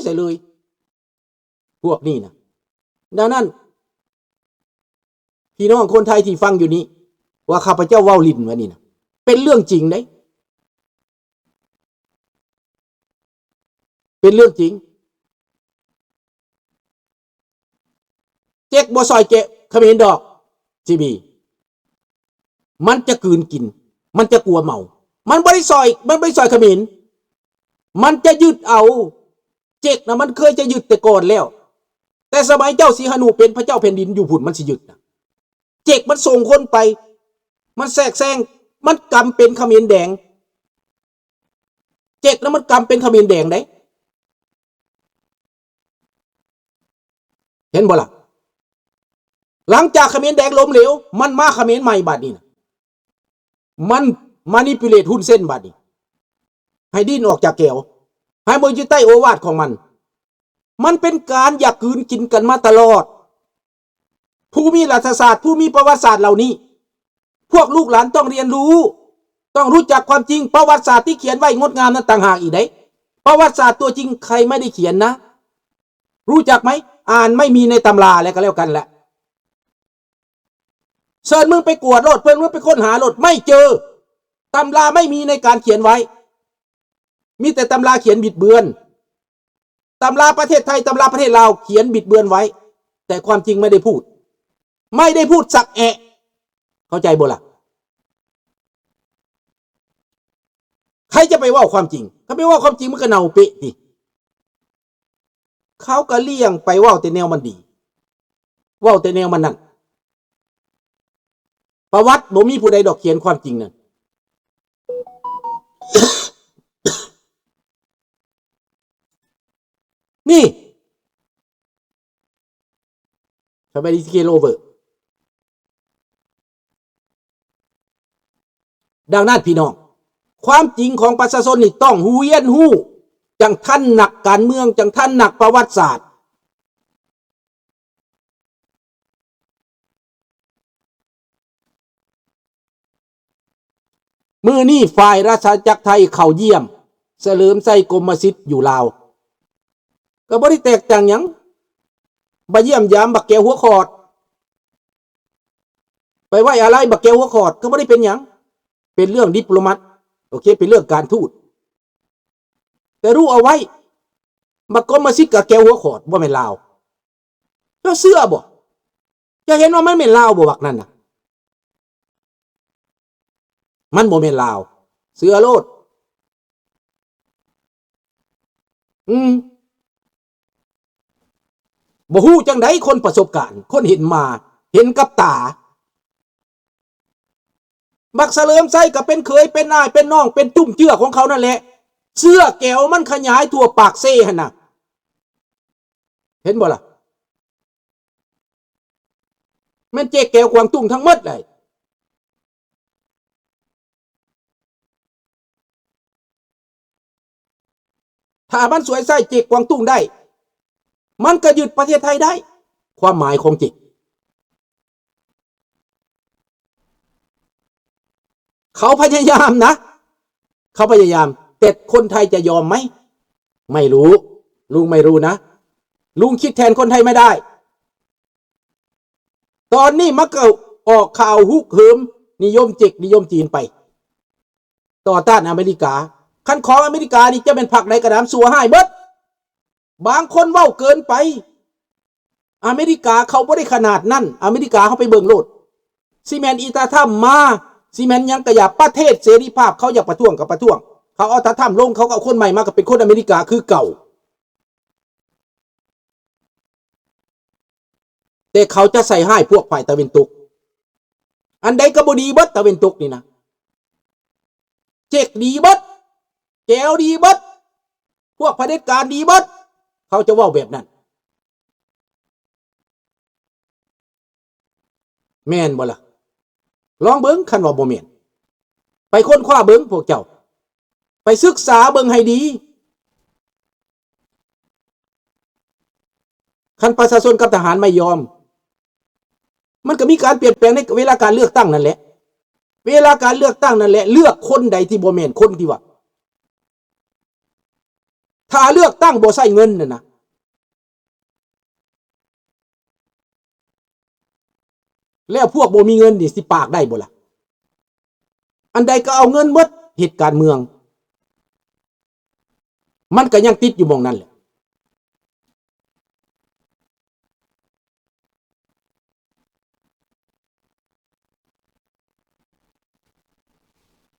ส่เลยพวกนี้นะดังนั้นพี่น้องคนไทยที่ฟังอยู่นี้ว่าข้าพเจ้าเว้าลิ้นว่านี่นะเป็นเรื่องจริงได้เป็นเรื่องจริงเจ๊กบ่ซอยเจ๊กเขมรดอกจีบีมันจะกืนกินมันจะกลัวเมามันบ่ได้ซอยเขมรมันจะยึดเอาเจ๊กนะมันเคยจะยึดแต่ก่อนแล้วแต่สมัยเจ้าสีหนุเป็นพระเจ้าแผ่นดินอยู่พุ่นมันสิยึดนะเจ๊กมันส่งคนไปมันแทรกแซงมันกำเป็นเขมรแดงเจ๊กนะมันกำเป็นเขมรแดงได้เห็นบ่ล่ะหลังจากเขมรแดงล้มเหลวมันมาเขมรใหม่บัดนี้นะมันมานิพิเลตหุ้นเส้นบัดนี้ให้ดิ้นออกจากแก้วให้มืออยู่ใต้โอวาทของมันเป็นการอยากกืนกินกันมาตลอดผู้มีรัฐศาสตร์ผู้มีประวัติศาสตร์เหล่านี้พวกลูกหลานต้องเรียนรู้ต้องรู้จักความจริงประวัติศาสตร์ที่เขียนไว้งดงามนั้นต่างหากอีกได้ประวัติศาสตร์ตัวจริงใครไม่ได้เขียนนะรู้จักไหมอ่านไม่มีในตำราแล้วก็แล้วกันแหละเชิญมึงไปกวดรถเพื่อนมึงไปค้นหารถไม่เจอตำราไม่มีในการเขียนไว้มีแต่ตำราเขียนบิดเบือนตำราประเทศไทยตำราประเทศลาวเขียนบิดเบือนไว้แต่ความจริงไม่ได้พูดสักแอะเข้าใจบ่ล่ะใครจะไปว่าความจริงเขาไปว่าความจริงมันก็เน่าเปะดิเขาก็เลี่ยงไปว่าแต่แนวมันดีว่าแต่แนวมันนั่นประวัติบ่มีผู้ใดดอกเขียนความจริงนั่น นี่เขาไปดิสเคโลเวอร์ดังนั้นพี่น้องความจริงของประชาชนนี่ต้องหูเย็นหูจังท่านหนักการเมืองจังท่านหนักประวัติศาสตร์มือนี่ฝ่ายราชจักรไทยเข้าเยี่ยมเสลิมไส้กรมสิทธิ์อยู่ลาวก็บ่ได้แตกต่างหยังมาเยี่ยมยามบักแก้วหัวขอดไปไหว้อะไรบักแก้วหัวขอดก็บ่ได้เป็นหยังเป็นเรื่องดิปโลมัตโอเคเป็นเรื่องการทูตแต่รู้เอาไว้บักกรมสิทธิ์กับแก้วหัวขอดบ่แม่นลาวเจ้าเสื้อบ่จะเห็นว่ามันแม่นลาวบ่บักนั่นน่ะมันบ่แม่นลาวเสื้อโลดบ่ฮู้จังได๋คนประสบการณ์คนเห็นมาเห็นกับตาบักเสลิมไส้ก็เป็นเคยเป็นนายเป็นน้องเป็นจุ่มเจือของเขานั่นแหละเสื้อแก้วมันขยายทั่วปากเซ่หั่นน่ะเห็นบ่ล่ะแม่นเจ๊แก้วกวางตุ้งทั้งหมดเลยถ้ามันสวยไส้เจ๊กวางตุ้งได้มันก็ยึดประเทศไทยได้ความหมายของจิตเขาพยายามนะเขาพยายามแต่คนไทยจะยอมไหมไม่รู้ลุงไม่รู้นะลุงคิดแทนคนไทยไม่ได้ตอนนี้มักก็ออกข่าวฮุกเหิมนิยมจิกนิยมจีนไปต่อต้านอเมริกาคันของอเมริกานี่จะเป็นผักในกระดามสัวให้เบิดบางคนเว้าเกินไปอเมริกาเขาบ่ได้ขนาดนั้นอเมริกาเขาไปเบิ่งโลดซีเมนต์อีตาถ้ำมาซีเมนต์ยังกระยาประเทศเสรีภาพเขาอยากประท้วงกับประท้วงเขาเอาตาถ้ำลงเขาก็เอาคนใหม่มาก็เป็นคนอเมริกาคือเก่าแต่เขาจะใส่ให้พวกฝ่ายตะวันตกอันใดก็บ่ดีเบิดตะวันตกนี่นะเจ๊กดีเบิดแก้วดีเบิดพวกเผด็จการดีเบิดเขาจะว่าแบบนั้นแม่นบ่ล่ะลองเบิ่งคันว่าบ่แม่นไปค้นคว้าเบิ่งพวกเจ้าไปศึกษาเบิ่งให้ดีคันประชาชนกับทหารไม่ยอมมันก็มีการเปลี่ยนแปลงในเวลาการเลือกตั้งนั่นแหละเวลาการเลือกตั้งนั่นแหละเลือกคนใดที่บ่แม่นคนที่ว่า ถ้าเลือกตั้งบ่ใส่เงินน่ะนะแล้วพวกบ่มีเงินนี่สิปากได้บ่ล่ะอันใดก็เอาเงินหมดเหตุการเมืองมันก็ยังติดอยู่หม้องนั้นแหละ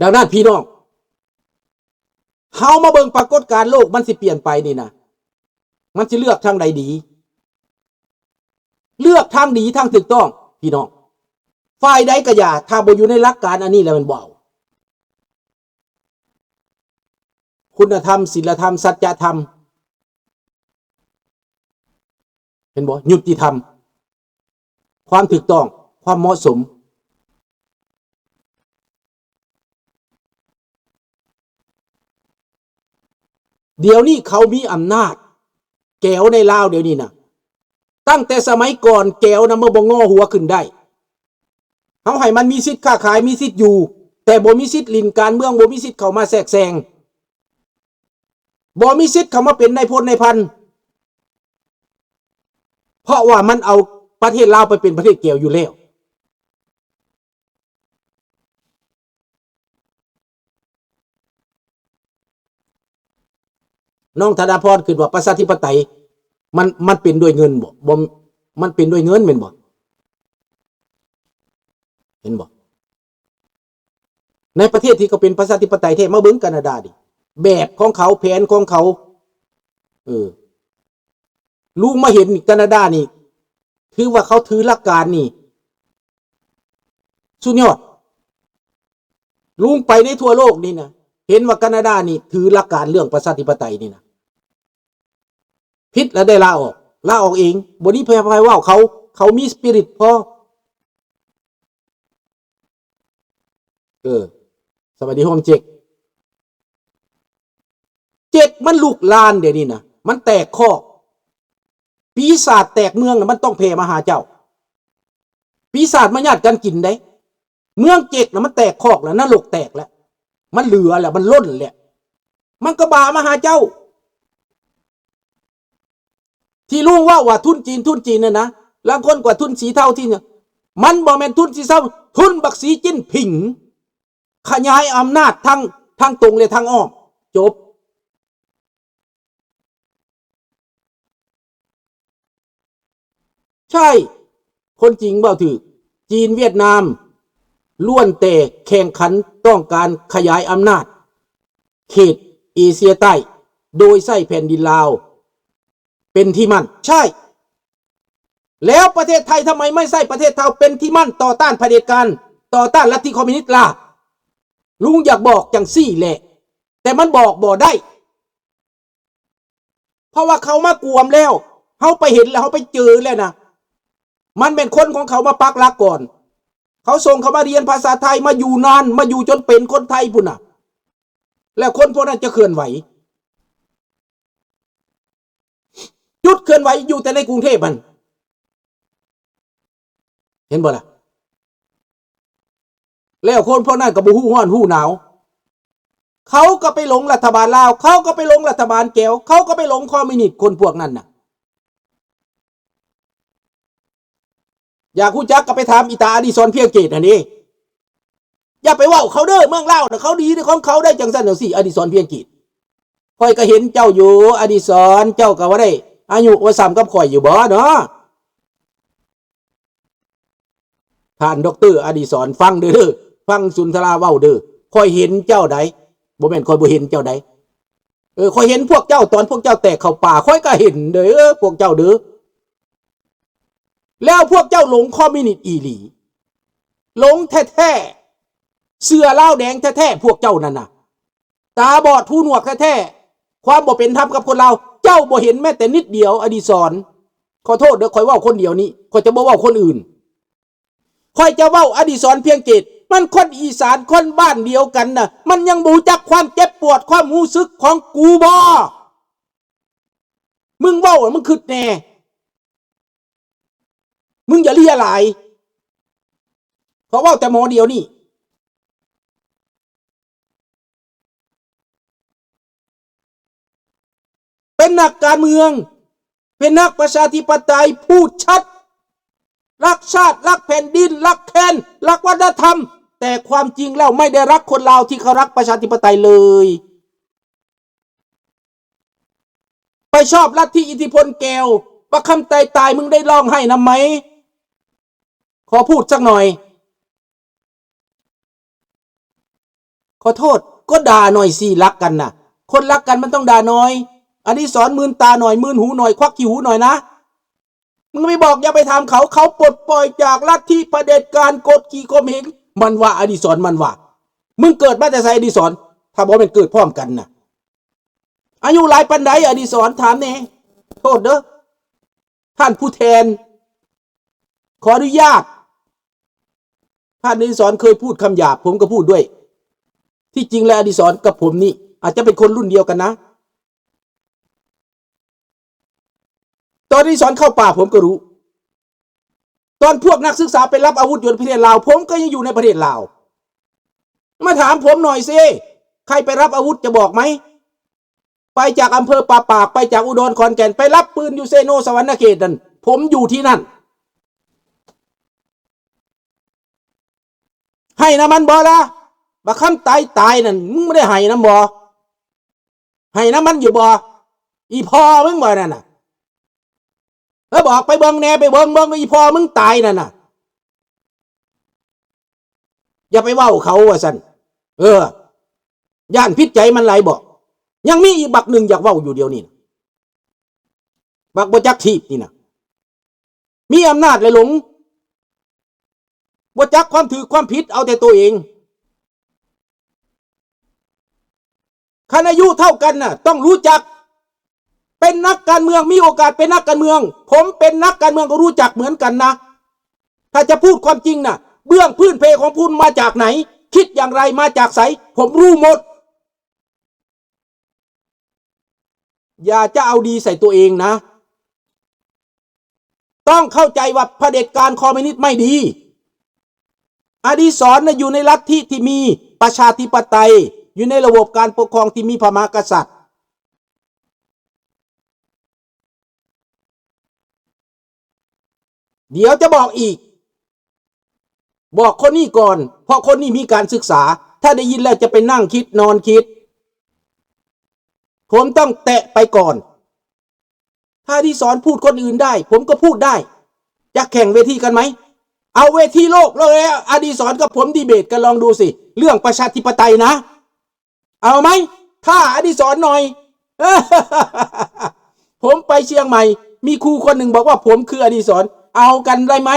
ดังนั้นพี่น้องเฮามาเบิ่งปรากฏการณ์โลกมันสิเปลี่ยนไปนี่นะมันสิเลือกทางใดดีเลือกทางดีทางถูกต้องพี่น้องฝ่ายใดก็อย่าถ้าบ่อยู่ในหลักการอันนี้แล้วมันบ่เอาคุณธรรมศีลธรรมสัจธรรมเห็นบ่ยุติธรรมความถูกต้องความเหมาะสมเดี๋ยวนี้เขามีอำนาจแก้วในลาวเดี๋ยวนี้นะตั้งแต่สมัยก่อนแก้วนะมาบ่งอหัวขึ้นได้เขาให้มันมีสิทธิ์ค้าขายมีสิทธิ์อยู่แต่บ่มีสิทธิ์ลินการเมืองบ่มีสิทธิ์เข้ามาแทรกแซงบ่มีสิทธิ์เข้ามาเป็นนายพลนายพันเพราะว่ามันเอาประเทศลาวไปเป็นประเทศแก้วอยู่แล้วน้องธนาพรคิดว่าประชาธิปไตยมันเป็นด้วยเงินบ่มันเป็นด้วยเงินแม่นบ่เห็นบ่ในประเทศที่เขาเป็นประชาธิปไตยแท้มาเบิ่งแคนาดาดิแบบของเขาแผนของเขาลุงมาเห็นแคนาดานี่ถือว่าเขาถือหลักการนี่สุดยอดลุงไปในทั่วโลกนี่นะเห็นว่าแคนาดานี่ถือหลักการเรื่องประชาธิปไตยนี่นะผิดแล้วได้ลาออกเองบ่นี้พยายว่าเขามีสปิริตพอสวัสดีโฮมเจ็กมันลุกลานเดี๋ยวนี้นะมันแตกข้อปีศาจแตกเมืองนะมันต้องแผ่มาหาเจ้าปีศาจมาญาติกันกินได้เมืองเจ็กนะมันแตกคอกแล้วนรกแตกแล้วมันเหลือแล้วมันล้นแหละมันก็บามาหาเจ้าที่รู้ว่าทุนจีนน่ะนะบางคนกว่าทุนสีเทาที่เนี่ยมันบ่แม่นทุนสีเทาทุนบักสีจิ้นผิงขยายอำนาจทั้งตรงและทั้งอ้อมจบใช่คนจริงเปล่าถือจีนเวียดนามล้วนแต่แข่งขันต้องการขยายอำนาจเขตเอเชียใต้โดยใช้แผ่นดินลาวเป็นที่มั่นใช่แล้วประเทศไทยทำไมไม่ใช่ประเทศไทยเป็นที่มั่นต่อต้านเผด็จการต่อต้านลัทธิคอมมิวนิสต์ล่ะลุงอยากบอกจังซี่แหละแต่มันบอกบ่ได้เพราะว่าเขามากวมแล้วเขาไปเห็นแล้วเขาไปเจอแล้วนะมันเป็นคนของเขามาปักหลักก่อนเขาส่งเขามาเรียนภาษาไทยมาอยู่นานมาอยู่จนเป็นคนไทยพุ่นน่ะแล้วคนพวกนั้นจะเคลื่อนไหวจุดเคลื่อนไหวอยู่แต่ในกรุงเทพมันเห็นบ่ล่ะแล้วคนพวกนั้นก็บ่ฮู้ฮ้อนฮู้หนาวเขาก็ไปหลงรัฐบาลลาวเขาก็ไปหลงรัฐบาลแก้วเขาก็ไปหลงคอมมิวนิสต์คนพวกนั้นน่ะอยากรู้จักก็ไปถามอีตาอดิศรเพียงเกตอันนี้อย่าไปว่าเขาเด้อเมืองลาวน่ะเขาดีของเขาได้จังซั่นจังซี่อดิศรเพียงเกตข่อยก็เห็นเจ้าอยู่อดิศรเจ้าก็ว่าได้อายุว่าซ้ำกับข่อยอยู่บ่เนาะท่านดร.อดิศรฟังเด้อฟังสุนทราเว้าเด้อข่อยเห็นเจ้าใดบ่แม่นข่อยบ่เห็นเจ้าใดข่อยเห็นพวกเจ้าตอนพวกเจ้าแตกเข้าป่าข่อยก็เห็นเด้อพวกเจ้าเด้อแล้วพวกเจ้าหลงคอมมิวนิสต์อีหลีหลงแท้ๆเสื้อลาวแดงแท้ๆพวกเจ้านั่นน่ะตาบอดหูหนวกแท้ๆความบ่เป็นธรรมกับคนเราเจ้าบ่เห็นแม้แต่นิดเดียวอดิศรขอโทษเด้อข่อยเว้าคนเดียวนี้ข่อยจะบ่เว้าคนอื่นข่อยจะเว้าอดิศรเพียงเกตมันคนอีสานคนบ้านเดียวกันน่ะมันยังบ่รู้จักความเจ็บปวดความรู้สึกของกูบ่มึงเว้ามึงคิดแน่มึงอย่าเลียหลายเพราะว่าแต่หมอเดียวนี่ เป็นนักการเมืองเป็นนักประชาธิปไตยพูดชัดรักชาติรักแผ่นดินรักแผ่นรักวัฒนธรรมแต่ความจริงแล้วไม่ได้รักคนลาวที่เขารักประชาธิปไตยเลยไปชอบลัทธิอิทธิพลแก้วประคำตายมึงได้ร้องให้นะไหมขอพูดสักหน่อยขอโทษก็ด่าหน่อยสิรักกันนะคนรักกันมันต้องด่าหน่อยอันนี้สอนมืนตาหน่อยมืนหูหน่อยควักขี้หูหน่อยนะมึงไม่บอกอย่าไปทำเขาปลดปล่อยจากลัทธิเผด็จการกดขี่ข่มเหงมันว่าอดีศรมันว่ามึงเกิดมาแต่ไสอดีศรถ้าบอกมันเกิดพร้อมกันนะอายุหลายปันใดอดีศรถามแน่โทษเด้อท่านผู้แทนขออนุญาตท่านอดีศรเคยพูดคำหยาบผมก็พูดด้วยที่จริงแล้วอดีศรกับผมนี่อาจจะเป็นคนรุ่นเดียวกันนะตอนอดีศรเข้าป่าผมก็รู้ตอนพวกนักศึกษาไปรับอาวุธอยู่ในประเทศลาวผมก็ยังอยู่ในประเทศลาวมาถามผมหน่อยสิใครไปรับอาวุธจะบอกไหมไปจากอำเภอป่าปากไปจากอุดรขอนแก่นไปรับปืนอยู่เซโนสวรรณเขตนั่นผมอยู่ที่นั่นให้นะมันบ่ละบักคำตายนั่นมึงไม่ได้ให้น้ำบ่ให้น้ำมันอยู่บ่อีพอมึงบ่นั่นน่ะแล้วบอกไปเบิ่งแน่ไปเบิ่งอีพอมึงตายนั่นน่ะอย่าไปเว้าเขาว่าซั่นย่านพิษใจมันไหลบอกยังมีอีบักหนึ่งอยากเว้าอยู่เดียวนี่บักบ่จักทีบนี่นะมีอำนาจเลยหลงบ่จักความถือความผิดเอาแต่ตัวเองคันอายุเท่ากันน่ะต้องรู้จักเป็นนักการเมืองมีโอกาสเป็นนักการเมืองผมเป็นนักการเมืองก็รู้จักเหมือนกันนะถ้าจะพูดความจริงน่ะเบื้องพื้นเพของคุณมาจากไหนคิดอย่างไรมาจากไสผมรู้หมดอย่าจะเอาดีใส่ตัวเองนะต้องเข้าใจว่าเผด็จการคอมมิวนิสต์ไม่ดีอดีศรอยู่ในลัทธิที่มีประชาธิปไตยอยู่ในระบบการปกครองที่มีพระมหากษัตริย์เดี๋ยวจะบอกอีกบอกคนนี้ก่อนเพราะคนนี้มีการศึกษาถ้าได้ยินแล้วจะไปนั่งคิดนอนคิดผมต้องแตะไปก่อนถ้าอดีศรพูดคนอื่นได้ผมก็พูดได้จะแข่งเวทีกันไหมเอาเวทีโลกเลยอดีศรกับผมดีเบตกันลองดูสิเรื่องประชาธิปไตยนะเอาไหมถ้าอดีศรหน่อยผมไปเชียงใหม่มีครูคนหนึ่งบอกว่าผมคืออดีศรเอากันได้ไหม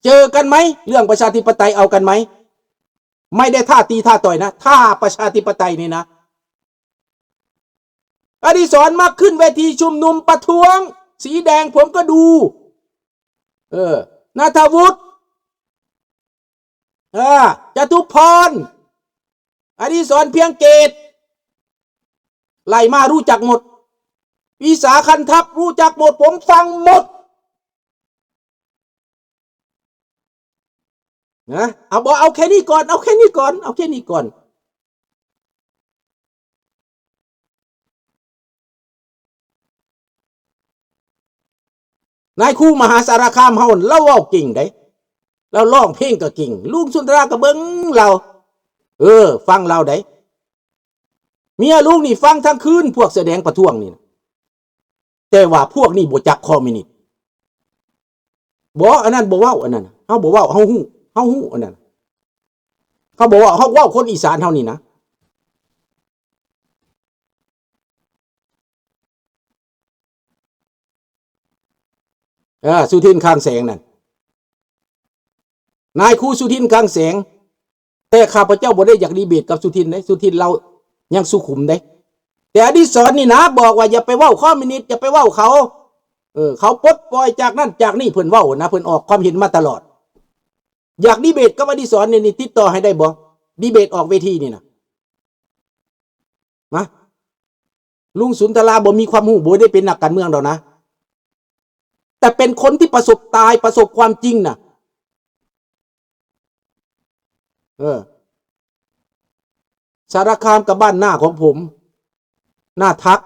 เจอกันไหมเรื่องประชาธิปไตยเอากันไหมไม่ได้ท่าตีท่าต่อยนะท่าประชาธิปไตยนี่นะอดีศรมาขึ้นเวทีชุมนุมประท้วงสีแดงผมก็ดูณัฐวุฒิจตุพรอดีศรเพียงเกตไล่มารู้จักหมดวิสาขันทัพรู้จักหมดผมฟังหมดนะเอาแค่นี้ก่อนเอาแค่นี้ก่อนนายคู่มหาสารคามเฮาเล่าเว้าเก่งได้เราร้องเพลงก็เก่งลุงสุนทราก็เบิ่งเราฟังเราได้เมียลูกนี่ฟังทั้งคืนพวกแสดงประท้วงนี่แต่ว่าพวกนี้บ่จักคอมมิวนิสต์บ่อันนั้นบ่เว้าอันนั้นเฮาบ่เว้าเฮาฮู้อันนั้นเขาบอกว่าเฮาเว้าคนอีสานเฮานี่นะสุทินคลังแสงนั่นนายครูสุทินคลังแสงแต่ข้าพเจ้าบ่ได้อยากดีเบตกับสุทินเด้สุทินเรายังสุขุมเด้แต่อดีศรนี่นะบอกว่าอย่าไปเว้าคอมมิวนิสต์อย่าไปเว้าเขาเขาปลดปล่อยจากนั่นจากนี่เพิ่นเว้านะเพิ่นออกความเห็นมาตลอดอยากดีเบตกับอดีศรนี่ติดต่อให้ได้บ่ดีเบตออกเวทีนี่นะมาลุงสุนทราบ่มีความรู้บ่ได้เป็นนักการเมืองดอกนะแต่เป็นคนที่ประสบความจริงน่ะสารคามกับบ้านหน้าของผมหน้าทัก